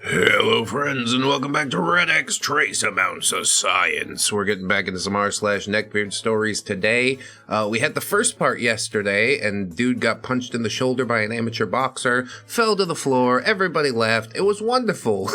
Hello friends and welcome back to ReddX Trace Amounts of Science. We're getting back into some r/NeckbeardStories today. We had the first part yesterday and dude got punched in the shoulder by an amateur boxer, fell to the floor, everybody laughed. It was wonderful.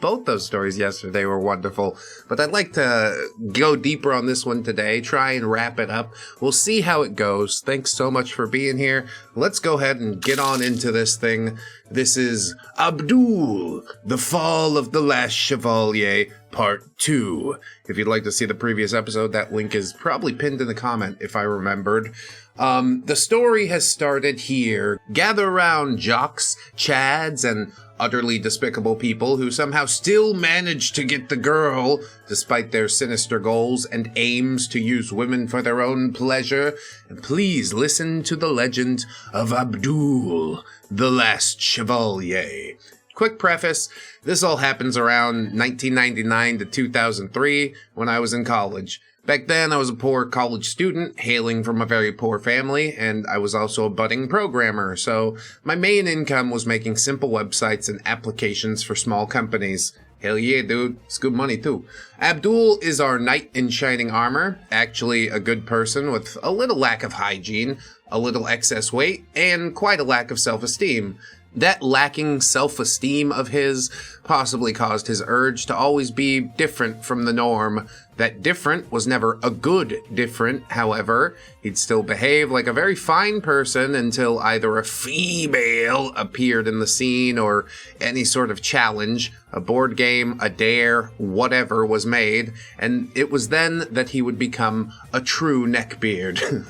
Both those stories yesterday were wonderful, but I'd like to go deeper on this one today, try and wrap it up. We'll see how it goes. Thanks so much for being here. Let's go ahead and get on into this thing. This is Abdul, The Fall of the Last Chevalier, Part 2. If you'd like to see the previous episode, that link is probably pinned in the comment, if I remembered. The story has started here. Gather around jocks, chads, and utterly despicable people who somehow still manage to get the girl, despite their sinister goals and aims to use women for their own pleasure. And please listen to the legend of Abdul, the Last Chevalier. Quick preface, this all happens around 1999 to 2003 when I was in college. Back then, I was a poor college student, hailing from a very poor family, and I was also a budding programmer, so my main income was making simple websites and applications for small companies. Hell yeah, dude. It's good money, too. Abdul is our knight in shining armor, actually a good person with a little lack of hygiene, a little excess weight, and quite a lack of self-esteem. That lacking self-esteem of his possibly caused his urge to always be different from the norm. That different was never a good different, however. He'd still behave like a very fine person until either a female appeared in the scene or any sort of challenge, a board game, a dare, whatever was made, and it was then that he would become a true neckbeard.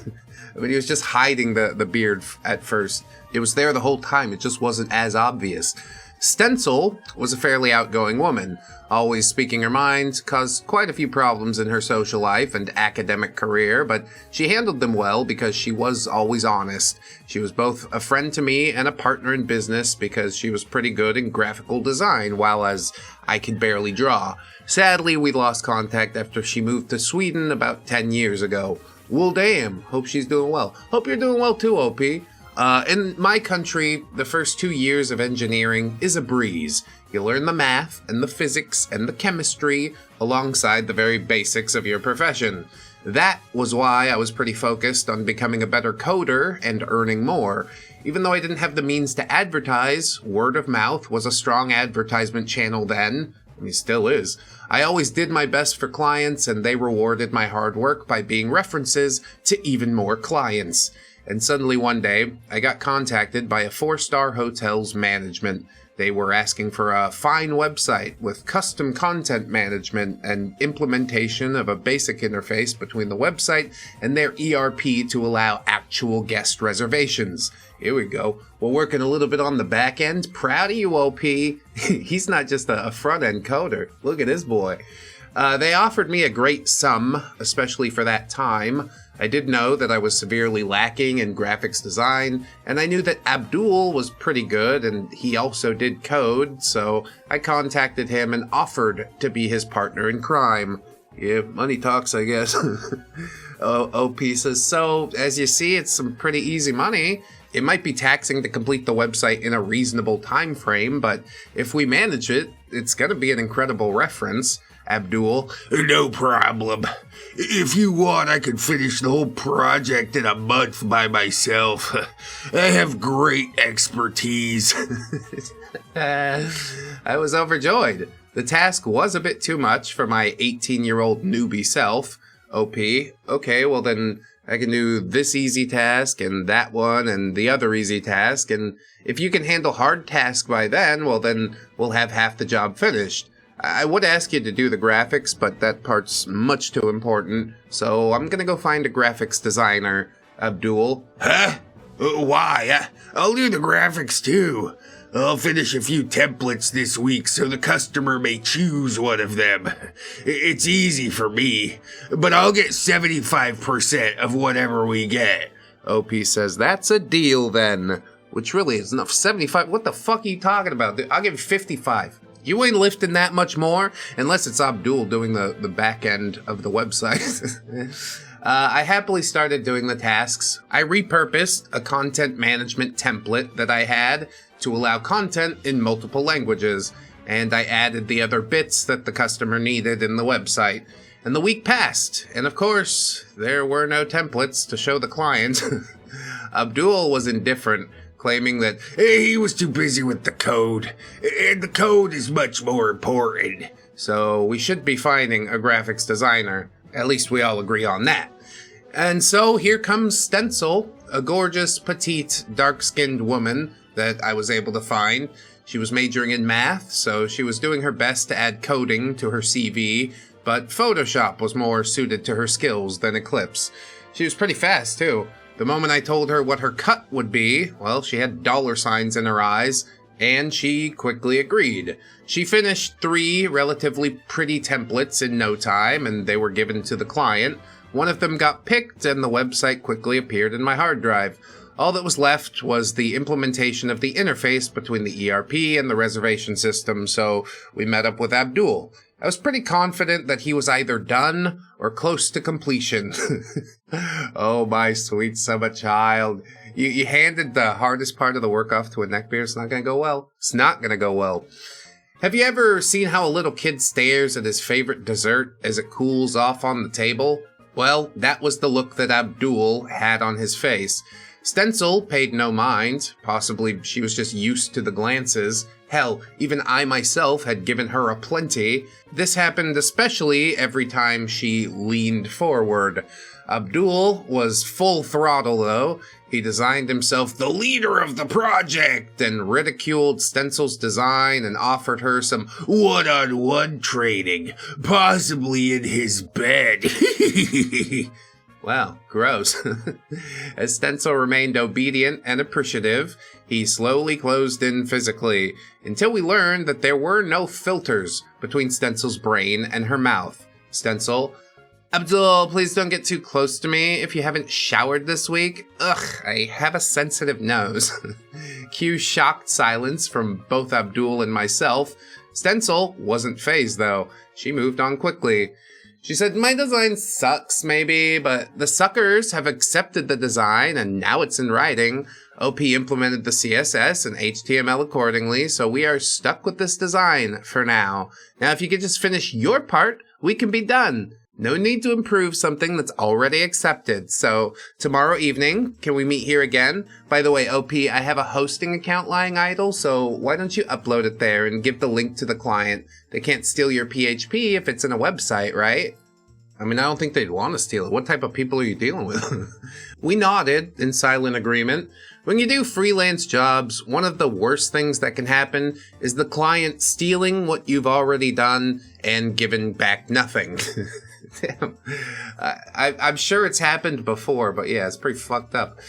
I mean, he was just hiding the beard at first. It was there the whole time, it just wasn't as obvious. Stencil was a fairly outgoing woman, always speaking her mind, caused quite a few problems in her social life and academic career, but she handled them well because she was always honest. She was both a friend to me and a partner in business because she was pretty good in graphical design, while as I could barely draw. Sadly, we lost contact after she moved to Sweden about 10 years ago. Well, damn. Hope she's doing well. Hope you're doing well too, OP. In my country, the first 2 years of engineering is a breeze. You learn the math and the physics and the chemistry alongside the very basics of your profession. That was why I was pretty focused on becoming a better coder and earning more. Even though I didn't have the means to advertise, word of mouth was a strong advertisement channel then. I mean, still is. I always did my best for clients, and they rewarded my hard work by being references to even more clients. And suddenly one day, I got contacted by a 4-star hotel's management. They were asking for a fine website with custom content management and implementation of a basic interface between the website and their ERP to allow actual guest reservations. Here we go. We're working a little bit on the back end. Proud of you, OP. He's not just a front-end coder. Look at this boy. They offered me a great sum, especially for that time. I did know that I was severely lacking in graphics design, and I knew that Abdul was pretty good, and he also did code, so I contacted him and offered to be his partner in crime. Yeah, money talks, I guess. OP says, so, as you see, it's some pretty easy money. It might be taxing to complete the website in a reasonable time frame, but if we manage it, it's gonna be an incredible reference. Abdul, no problem. If you want, I can finish the whole project in a month by myself. I have great expertise. I was overjoyed. The task was a bit too much for my 18-year-old newbie self. OP, okay, well then I can do this easy task and that one and the other easy task, and if you can handle hard tasks by then, well then we'll have half the job finished. I would ask you to do the graphics, but that part's much too important, so I'm gonna go find a graphics designer. Abdul. Huh? Why? I'll do the graphics too. I'll finish a few templates this week so the customer may choose one of them. It's easy for me, but I'll get 75% of whatever we get. OP says, that's a deal then. Which really is enough. 75? What the fuck are you talking about? I'll give you 55. You ain't lifting that much more, unless it's Abdul doing the back end of the website. I happily started doing the tasks. I repurposed a content management template that I had to allow content in multiple languages. and I added the other bits that the customer needed in the website. And the week passed, and of course, there were no templates to show the client. Abdul was indifferent, claiming that he was too busy with the code, and the code is much more important. So we should be finding a graphics designer. At least we all agree on that. And so here comes Stencil, a gorgeous, petite, dark-skinned woman that I was able to find. She was majoring in math, so she was doing her best to add coding to her CV, but Photoshop was more suited to her skills than Eclipse. She was pretty fast, too. The moment I told her what her cut would be, well, she had dollar signs in her eyes, and she quickly agreed. She finished 3 relatively pretty templates in no time, and they were given to the client. One of them got picked, and the website quickly appeared in my hard drive. All that was left was the implementation of the interface between the ERP and the reservation system, so we met up with Abdul. I was pretty confident that he was either done or close to completion. Oh, my sweet summer child. You handed the hardest part of the work off to a neckbeard. It's not going to go well. It's not going to go well. Have you ever seen how a little kid stares at his favorite dessert as it cools off on the table? Well, that was the look that Abdul had on his face. Stencil paid no mind. Possibly she was just used to the glances. Hell, even I myself had given her a plenty. This happened especially every time she leaned forward. Abdul was full throttle, though. He designed himself the leader of the project and ridiculed Stencil's design and offered her some one-on-one training, possibly in his bed. Wow, gross. As Stencil remained obedient and appreciative, he slowly closed in physically, until we learned that there were no filters between Stencil's brain and her mouth. Stencil: Abdul, please don't get too close to me if you haven't showered this week. Ugh, I have a sensitive nose. Cue shocked silence from both Abdul and myself. Stencil wasn't fazed, though. She moved on quickly. She said, my design sucks, maybe, but the suckers have accepted the design, and now it's in writing. OP implemented the CSS and HTML accordingly, so we are stuck with this design for now. Now, if you could just finish your part, we can be done. No need to improve something that's already accepted. So, tomorrow evening, can we meet here again? By the way, OP, I have a hosting account lying idle, so why don't you upload it there and give the link to the client? They can't steal your PHP if it's in a website, right? I mean, I don't think they'd want to steal it. What type of people are you dealing with? We nodded in silent agreement. When you do freelance jobs, one of the worst things that can happen is the client stealing what you've already done and giving back nothing. Damn. I'm sure it's happened before, but yeah, it's pretty fucked up.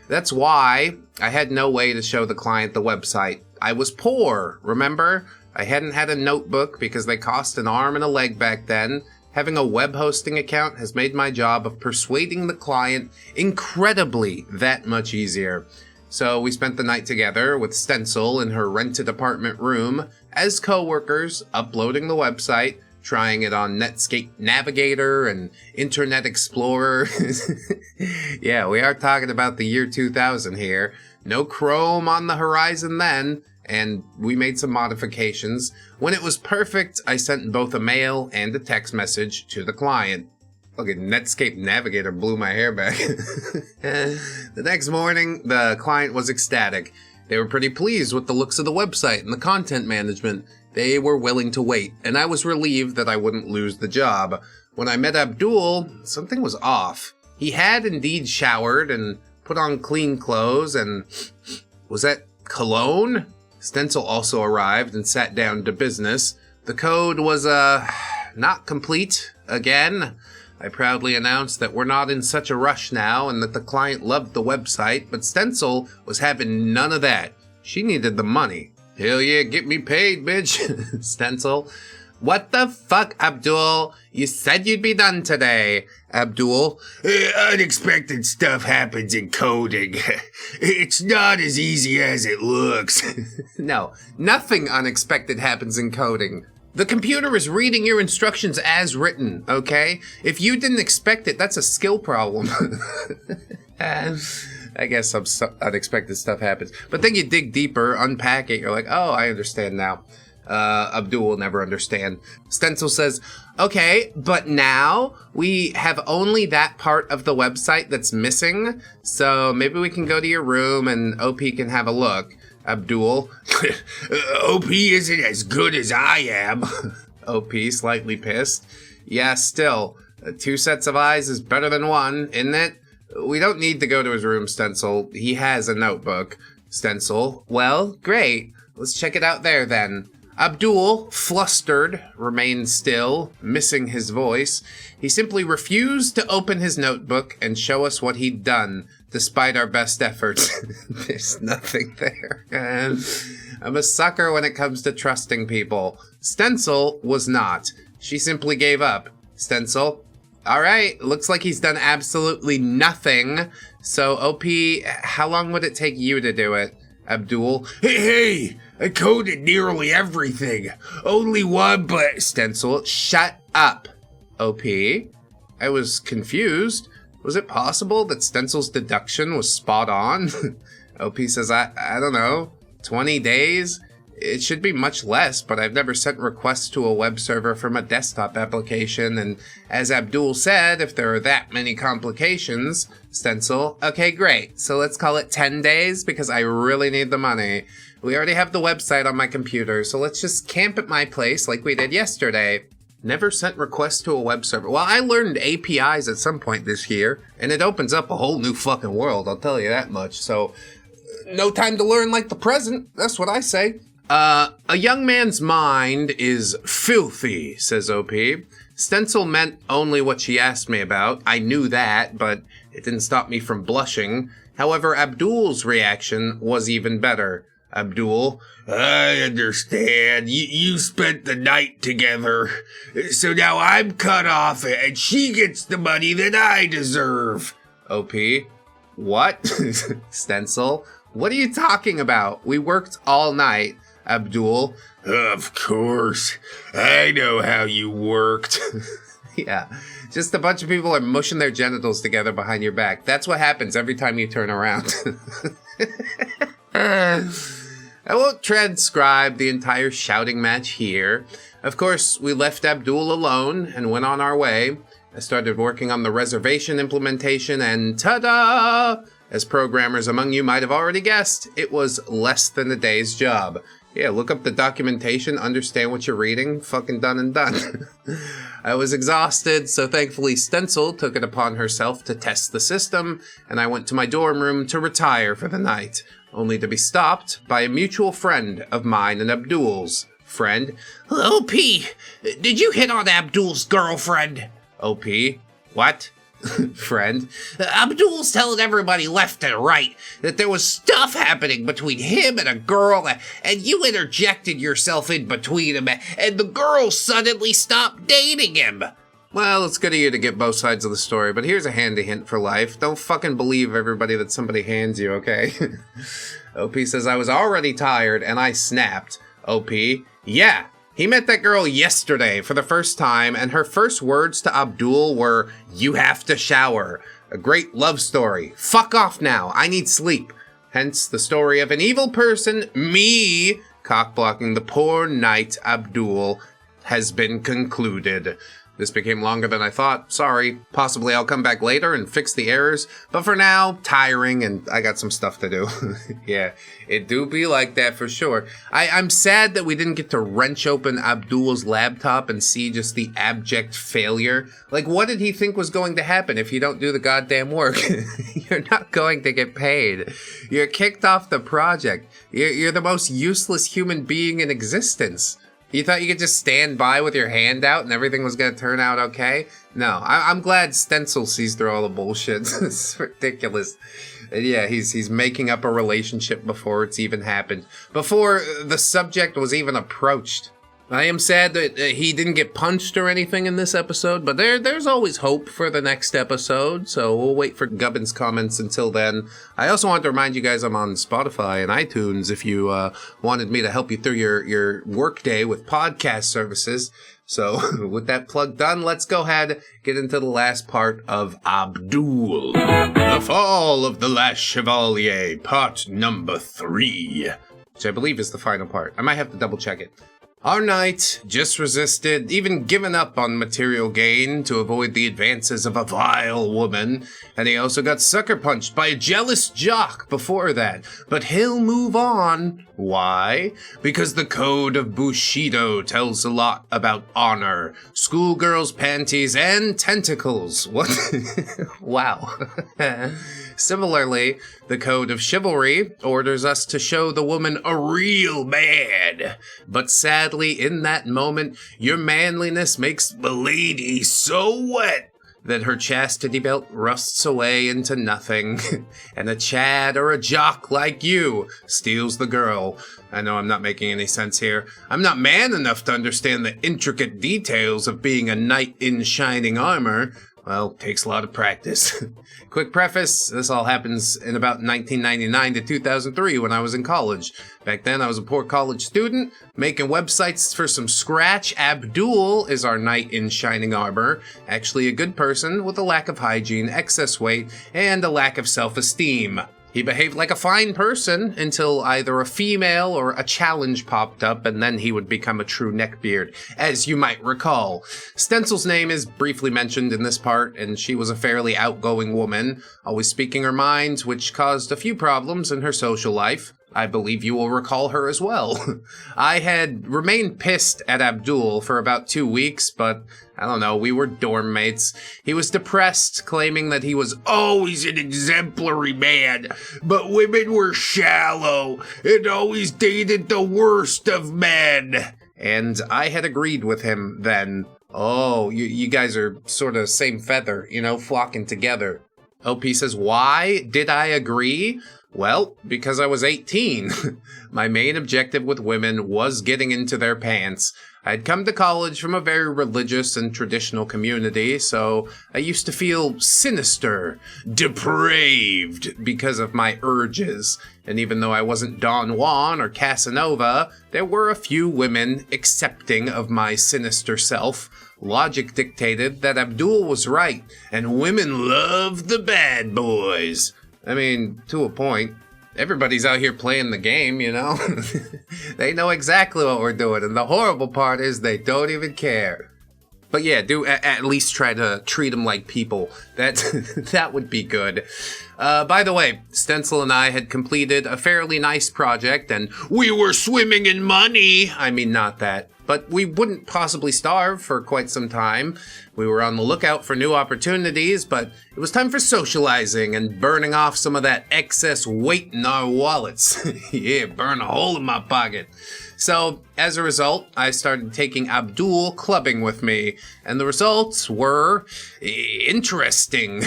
That's why I had no way to show the client the website. I was poor, remember? I hadn't had a notebook because they cost an arm and a leg back then. Having a web hosting account has made my job of persuading the client incredibly that much easier. So we spent the night together with Stencil in her rented apartment room as co-workers, uploading the website, trying it on Netscape Navigator and Internet Explorer. Yeah, we are talking about the year 2000 here. No Chrome on the horizon then, and we made some modifications. When it was perfect, I sent both a mail and a text message to the client. Look at Netscape Navigator blew my hair back. The next morning, the client was ecstatic. They were pretty pleased with the looks of the website and the content management. They were willing to wait, and I was relieved that I wouldn't lose the job. When I met Abdul, something was off. He had indeed showered and put on clean clothes, and was that cologne? Stencil also arrived and sat down to business. The code was, not complete again. I proudly announced that we're not in such a rush now and that the client loved the website, but Stencil was having none of that. She needed the money. Hell yeah, get me paid, bitch. Stencil. What the fuck, Abdul? You said you'd be done today. Abdul. Unexpected stuff happens in coding. It's not as easy as it looks. No, nothing unexpected happens in coding. The computer is reading your instructions as written, okay? If you didn't expect it, that's a skill problem. I guess some unexpected stuff happens. But then you dig deeper, unpack it, you're like, oh, I understand now. Abdul will never understand. Stencil says, okay, but now we have only that part of the website that's missing, so maybe we can go to your room and OP can have a look. Abdul, OP isn't as good as I am. OP, slightly pissed. Yeah, still, 2 sets of eyes is better than 1, isn't it? We don't need to go to his room, Stencil. He has a notebook. Stencil, well, great. Let's check it out there then. Abdul, flustered, remained still, missing his voice. He simply refused to open his notebook and show us what he'd done, despite our best efforts. There's nothing there. I'm a sucker when it comes to trusting people. Stencil was not. She simply gave up. Stencil, all right, looks like he's done absolutely nothing. So, OP, how long would it take you to do it? Abdul, hey, I coded nearly everything. Only one, but... Stencil, shut up. OP, I was confused. Was it possible that Stencil's deduction was spot on? OP says, I don't know, 20 days? It should be much less, but I've never sent requests to a web server from a desktop application, and as Abdul said, if there are that many complications... Stencil, okay, great, so let's call it 10 days, because I really need the money. We already have the website on my computer, so let's just camp at my place like we did yesterday. Never sent requests to a web server. Well, I learned APIs at some point this year, and it opens up a whole new fucking world, I'll tell you that much, so... No time to learn like the present, that's what I say. A young man's mind is filthy, says OP. Stencil meant only what she asked me about. I knew that, but it didn't stop me from blushing. However, Abdul's reaction was even better. Abdul, I understand. You spent the night together, so now I'm cut off and she gets the money that I deserve. OP, what? Stencil, what are you talking about? We worked all night. Abdul, of course. I know how you worked. Yeah, just a bunch of people are mushing their genitals together behind your back. That's what happens every time you turn around. I won't transcribe the entire shouting match here. Of course, we left Abdul alone and went on our way. I started working on the reservation implementation and ta-da! As programmers among you might have already guessed, it was less than a day's job. Yeah, look up the documentation, understand what you're reading, fucking done and done. I was exhausted, so thankfully Stencil took it upon herself to test the system, and I went to my dorm room to retire for the night, only to be stopped by a mutual friend of mine and Abdul's. Friend, OP, did you hit on Abdul's girlfriend? OP, what? Friend, Abdul's telling everybody left and right that there was stuff happening between him and a girl, and you interjected yourself in between them, and the girl suddenly stopped dating him. Well, it's good of you to get both sides of the story, but here's a handy hint for life. Don't fucking believe everybody that somebody hands you, okay? OP says, I was already tired, and I snapped. OP, yeah. He met that girl yesterday for the first time, and her first words to Abdul were, you have to shower. A great love story. Fuck off now. I need sleep. Hence the story of an evil person, me, cock-blocking the poor knight Abdul, has been concluded. This became longer than I thought. Sorry. Possibly I'll come back later and fix the errors. But for now, tiring and I got some stuff to do. Yeah, it do be like that for sure. I'm sad that we didn't get to wrench open Abdul's laptop and see just the abject failure. Like, what did he think was going to happen if you don't do the goddamn work? You're not going to get paid. You're kicked off the project. You're the most useless human being in existence. You thought you could just stand by with your hand out and everything was going to turn out okay? No, I'm glad Stencil sees through all the bullshit. It's ridiculous. And yeah, he's making up a relationship before it's even happened. Before the subject was even approached. I am sad that he didn't get punched or anything in this episode, but there's always hope for the next episode, so we'll wait for Gubbin's comments until then. I also want to remind you guys I'm on Spotify and iTunes if you wanted me to help you through your workday with podcast services. So with that plug done, let's go ahead get into the last part of Abdul. The Fall of the Last Chevalier, part number 3, which I believe is the final part. I might have to double check it. Our knight just resisted, even given up on material gain to avoid the advances of a vile woman, and he also got sucker punched by a jealous jock before that. But he'll move on. Why? Because the code of Bushido tells a lot about honor, schoolgirls' panties, and tentacles. What? Wow. Similarly, the code of chivalry orders us to show the woman a real man. But sadly, in that moment, your manliness makes the lady so wet that her chastity belt rusts away into nothing, and a Chad or a jock like you steals the girl. I know I'm not making any sense here. I'm not man enough to understand the intricate details of being a knight in shining armor. Well, takes a lot of practice. Quick preface, this all happens in about 1999 to 2003 when I was in college. Back then, I was a poor college student, making websites for some scratch. Abdul is our knight in shining armor, actually a good person with a lack of hygiene, excess weight, and a lack of self-esteem. He behaved like a fine person until either a female or a challenge popped up, and then he would become a true neckbeard, as you might recall. Stencil's name is briefly mentioned in this part, and she was a fairly outgoing woman, always speaking her mind, which caused a few problems in her social life. I believe you will recall her as well. I had remained pissed at Abdul for about 2 weeks, but I don't know, we were dorm mates. He was depressed, claiming that he was always an exemplary man, but women were shallow and always dated the worst of men. And I had agreed with him then. Oh, you guys are sort of same feather, flocking together. OP says, why did I agree? Well, because I was 18. My main objective with women was getting into their pants. I'd come to college from a very religious and traditional community, so I used to feel sinister, depraved because of my urges. And even though I wasn't Don Juan or Casanova, there were a few women accepting of my sinister self. Logic dictated that Abdul was right, and women love the bad boys. I mean, to a point. Everybody's out here playing the game, They know exactly what we're doing, and the horrible part is they don't even care. But yeah, do at least try to treat them like people. That would be good. By the way, Stencil and I had completed a fairly nice project, and we were swimming in money. I mean, not that. But we wouldn't possibly starve for quite some time. We were on the lookout for new opportunities, but it was time for socializing and burning off some of that excess weight in our wallets. Yeah, burn a hole in my pocket. So, as a result, I started taking Abdul clubbing with me, and the results were interesting.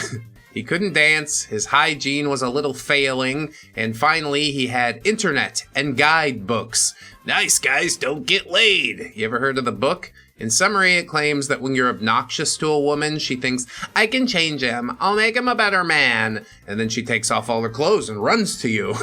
He couldn't dance, his hygiene was a little failing, and finally he had internet and guidebooks. Nice guys don't get laid. You ever heard of the book? In summary, it claims that when you're obnoxious to a woman, she thinks, I can change him, I'll make him a better man. And then she takes off all her clothes and runs to you.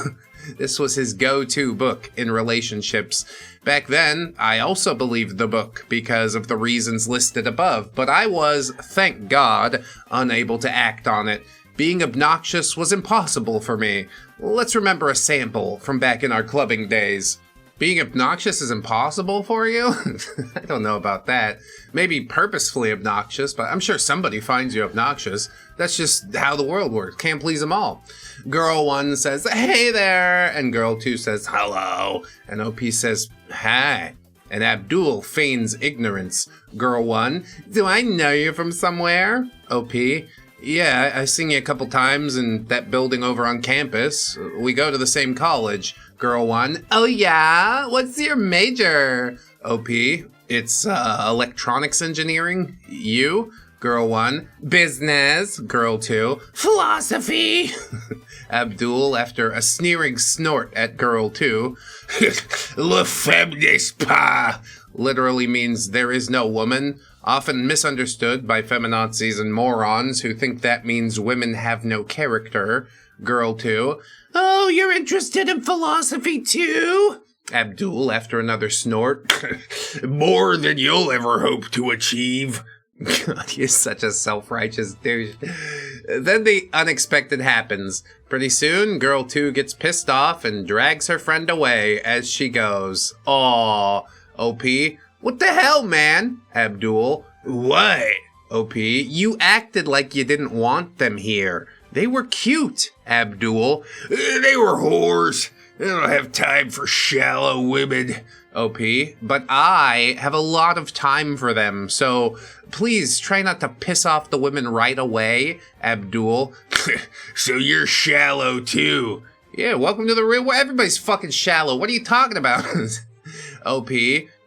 This was his go-to book in relationships. Back then, I also believed the book because of the reasons listed above, but I was, thank God, unable to act on it. Being obnoxious was impossible for me. Let's remember a sample from back in our clubbing days. Being obnoxious is impossible for you? I don't know about that. Maybe purposefully obnoxious, but I'm sure somebody finds you obnoxious. That's just how the world works. Can't please them all. Girl 1 says, hey there, and girl 2 says, hello, and OP says, hi. And Abdul feigns ignorance. Girl 1, do I know you from somewhere? OP, yeah, I've seen you a couple times in that building over on campus. We go to the same college. Girl 1, oh yeah? What's your major? OP, it's electronics engineering. You? Girl 1, business. Girl 2, philosophy. Abdul, after a sneering snort at girl 2, le femme n'est pas, literally means there is no woman, often misunderstood by feminazis and morons who think that means women have no character. Girl 2, oh, you're interested in philosophy too? Abdul, after another snort, more than you'll ever hope to achieve. God, you're such a self-righteous douche. Then the unexpected happens. Pretty soon, girl 2 gets pissed off and drags her friend away as she goes. Aww. OP, what the hell, man? Abdul, what? OP, you acted like you didn't want them here. They were cute. Abdul, they were whores. They don't have time for shallow women. OP, but I have a lot of time for them, so please try not to piss off the women right away. Abdul, so you're shallow too. Yeah, welcome to the real world. Everybody's fucking shallow. What are you talking about? OP,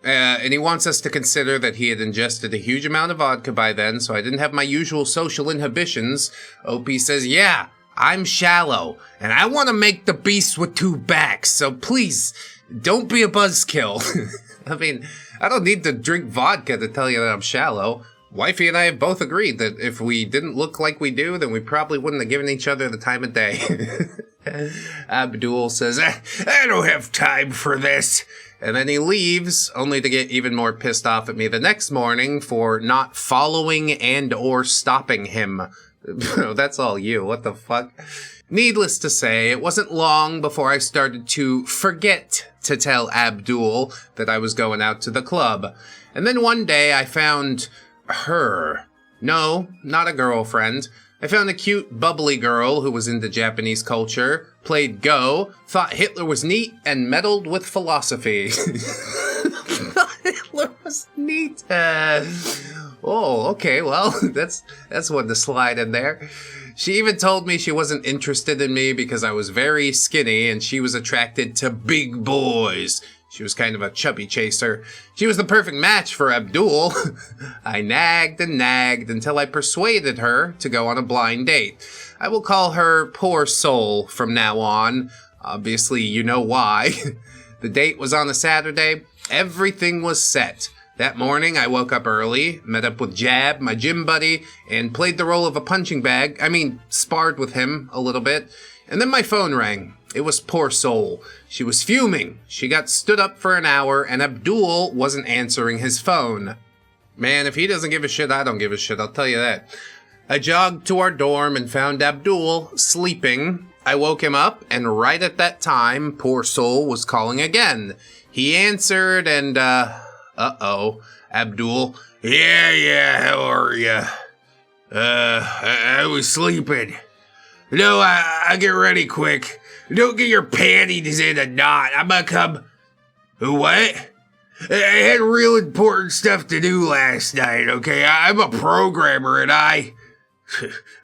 and he wants us to consider that he had ingested a huge amount of vodka by then, so I didn't have my usual social inhibitions. OP says, yeah, I'm shallow, and I want to make the beast with two backs, so please, don't be a buzzkill. I mean, I don't need to drink vodka to tell you that I'm shallow. Wifey and I have both agreed that if we didn't look like we do, then we probably wouldn't have given each other the time of day. Abdul says, I don't have time for this. And then he leaves, only to get even more pissed off at me the next morning for not following and or stopping him. That's all you. What the fuck? Needless to say, it wasn't long before I started to forget to tell Abdul that I was going out to the club. And then one day I found her. No, not a girlfriend. I found a cute, bubbly girl who was into Japanese culture, played Go, thought Hitler was neat, and meddled with philosophy. Thought Hitler was neat. Oh, okay, well, that's one to slide in there. She even told me she wasn't interested in me because I was very skinny and she was attracted to big boys. She was kind of a chubby chaser. She was the perfect match for Abdul. I nagged and nagged until I persuaded her to go on a blind date. I will call her Poor Soul from now on. Obviously, you know why. The date was on a Saturday. Everything was set. That morning, I woke up early, met up with Jab, my gym buddy, and played the role of a punching bag. Sparred with him a little bit. And then my phone rang. It was Poor Soul. She was fuming. She got stood up for an hour, and Abdul wasn't answering his phone. Man, if he doesn't give a shit, I don't give a shit, I'll tell you that. I jogged to our dorm and found Abdul sleeping. I woke him up, and right at that time, Poor Soul was calling again. He answered, and, Abdul, yeah, how are ya? I was sleeping. No, I get ready quick. Don't get your panties in a knot. I'm gonna come... What? I had real important stuff to do last night, okay? I'm a programmer and I...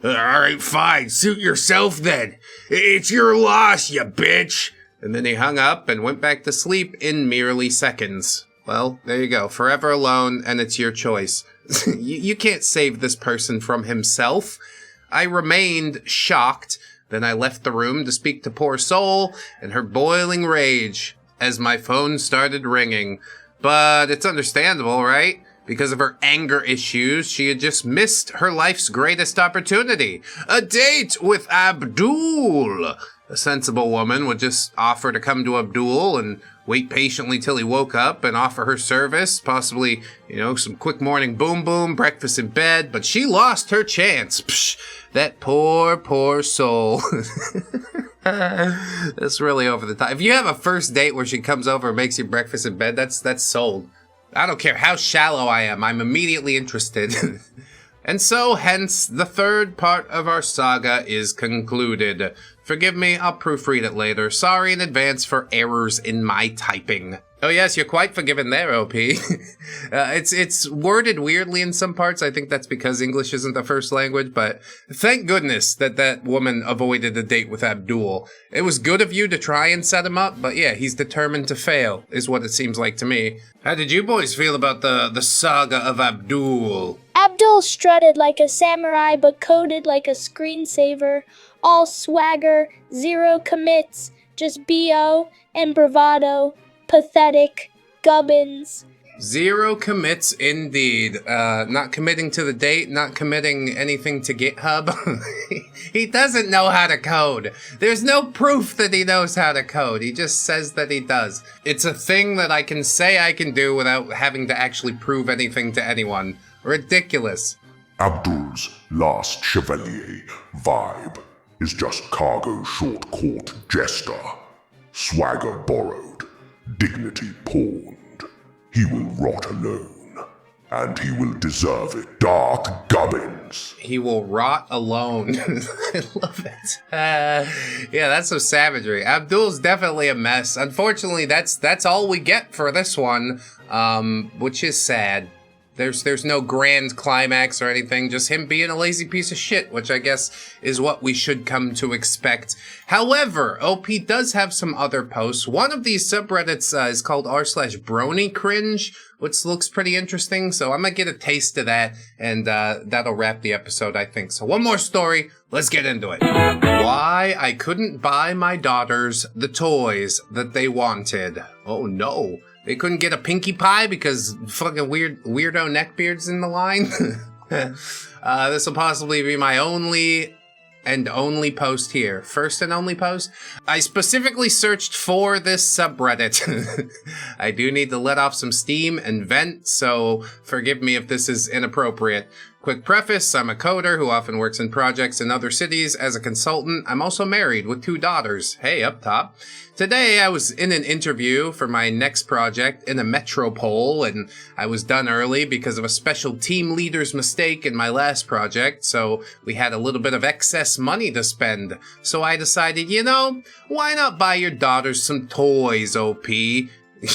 Alright, fine. Suit yourself then. It's your loss, you bitch. And then he hung up and went back to sleep in merely seconds. Well, there you go. Forever alone, and it's your choice. You can't save this person from himself. I remained shocked. Then I left the room to speak to Poor Soul and her boiling rage as my phone started ringing. But it's understandable, right? Because of her anger issues, she had just missed her life's greatest opportunity. A date with Abdul. A sensible woman would just offer to come to Abdul and wait patiently till he woke up and offer her service, possibly, some quick morning boom boom, breakfast in bed, but she lost her chance. Psh, that poor soul. That's really over the top. If you have a first date where she comes over and makes you breakfast in bed, that's sold. I don't care how shallow I am, I'm immediately interested. And so, hence, the third part of our saga is concluded. Forgive me, I'll proofread it later. Sorry in advance for errors in my typing. Oh yes, you're quite forgiven there, OP. It's worded weirdly in some parts. I think that's because English isn't the first language, but thank goodness that woman avoided a date with Abdul. It was good of you to try and set him up, but yeah, he's determined to fail, is what it seems like to me. How did you boys feel about the saga of Abdul? Abdul strutted like a samurai but coded like a screensaver. All swagger, zero commits, just BO and bravado. Pathetic. Gubbins. Zero commits indeed. Not committing to the date, not committing anything to GitHub. He doesn't know how to code. There's no proof that he knows how to code. He just says that he does. It's a thing that I can say I can do without having to actually prove anything to anyone. Ridiculous. Abdul's last Chevalier vibe is just cargo short court jester. Swagger borrowed, dignity pawned. he will rot alone. And he will deserve it, Dark Gubbins. He will rot alone. I love it. Yeah, that's some savagery. Abdul's definitely a mess. Unfortunately, that's all we get for this one, which is sad. There's no grand climax or anything, just him being a lazy piece of shit, which I guess is what we should come to expect. However, OP does have some other posts. One of these subreddits is called r/bronycringe, which looks pretty interesting, so I'm gonna get a taste of that, and that'll wrap the episode, I think. So one more story, let's get into it. Why I couldn't buy my daughters the toys that they wanted. Oh no. They couldn't get a Pinkie Pie because fucking weirdo Neckbeard's in the line? This will possibly be my only post here. First and only post. I specifically searched for this subreddit. I do need to let off some steam and vent, so forgive me if this is inappropriate. Quick preface, I'm a coder who often works in projects in other cities as a consultant. I'm also married with 2 daughters. Hey, up top. Today, I was in an interview for my next project in a metropole, and I was done early because of a special team leader's mistake in my last project, so we had a little bit of excess money to spend. So I decided, why not buy your daughters some toys, OP?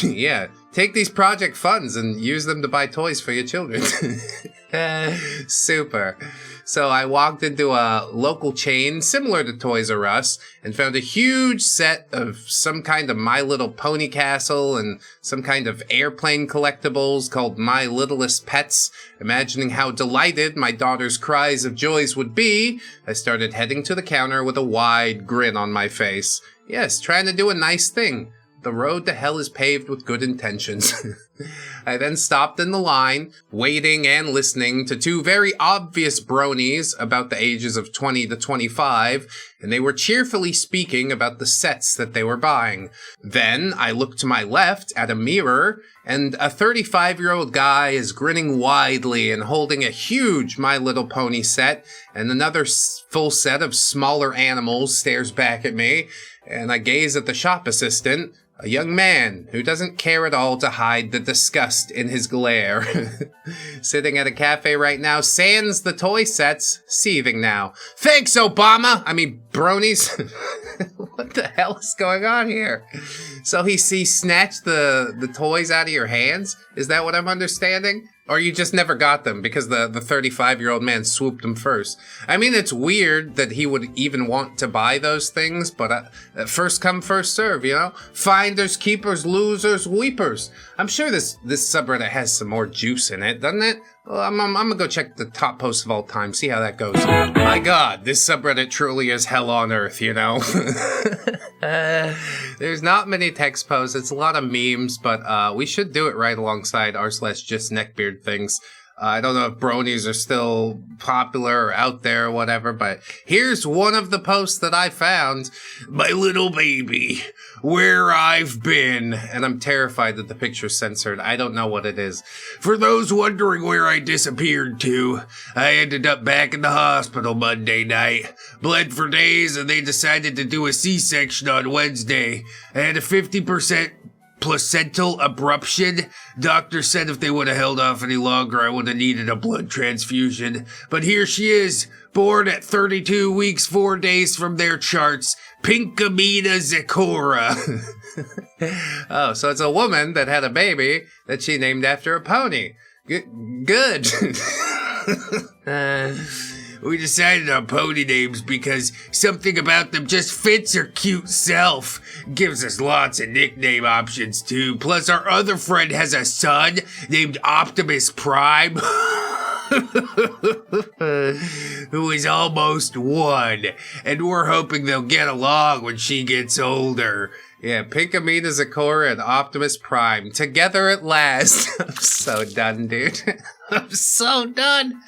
Yeah, take these project funds and use them to buy toys for your children. Super. So I walked into a local chain similar to Toys R Us and found a huge set of some kind of My Little Pony castle and some kind of airplane collectibles called My Littlest Pets. Imagining how delighted my daughter's cries of joys would be, I started heading to the counter with a wide grin on my face. Yes, trying to do a nice thing. The road to hell is paved with good intentions. I then stopped in the line, waiting and listening to 2 very obvious bronies about the ages of 20 to 25, and they were cheerfully speaking about the sets that they were buying. Then I looked to my left at a mirror, and a 35-year-old guy is grinning widely and holding a huge My Little Pony set, and another full set of smaller animals stares back at me, and I gaze at the shop assistant, a young man who doesn't care at all to hide the disgust in his glare. Sitting at a cafe right now, sans the toy sets, seething now. Thanks, Obama! I mean, bronies. What the hell is going on here? So he snatched the toys out of your hands? Is that what I'm understanding? Or you just never got them because the 35-year-old man swooped them first. I mean, it's weird that he would even want to buy those things, but first come, first serve, Finders, keepers, losers, weepers. I'm sure this subreddit has some more juice in it, doesn't it? Well, I'm gonna go check the top posts of all time, see how that goes. My God, this subreddit truly is hell on earth, There's not many text posts, it's a lot of memes, but we should do it right alongside r/just Neckbeard things. I don't know if bronies are still popular or out there or whatever, but here's one of the posts that I found. My little baby, where I've been. And I'm terrified that the picture's censored. I don't know what it is. For those wondering where I disappeared to, I ended up back in the hospital Monday night. Bled for days and they decided to do a C-section on Wednesday. I had a 50% placental abruption. Doctor said if they would have held off any longer, I would have needed a blood transfusion. But here she is, born at 32 weeks, 4 days from their charts, Pinkamena Zecora. Oh, so it's a woman that had a baby that she named after a pony. Good. We decided on pony names because something about them just fits her cute self. Gives us lots of nickname options too. Plus our other friend has a son named Optimus Prime. Who is almost 1. And we're hoping they'll get along when she gets older. Yeah, Pinkamena Zecora and Optimus Prime. Together at last. I'm so done, dude. I'm so done.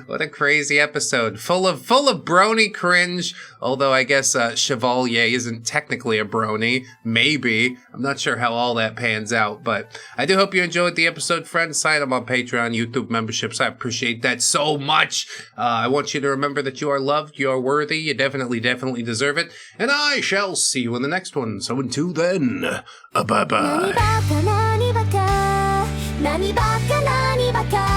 What a crazy episode. Full of brony cringe. Although I guess Chevalier isn't technically a brony. Maybe. I'm not sure how all that pans out. But I do hope you enjoyed the episode, friends. Sign up on Patreon, YouTube memberships. I appreciate that so much. I want you to remember that you are loved. You are worthy. You definitely deserve it. And I shall see you in the next one. So until then, bye-bye. 何ばっか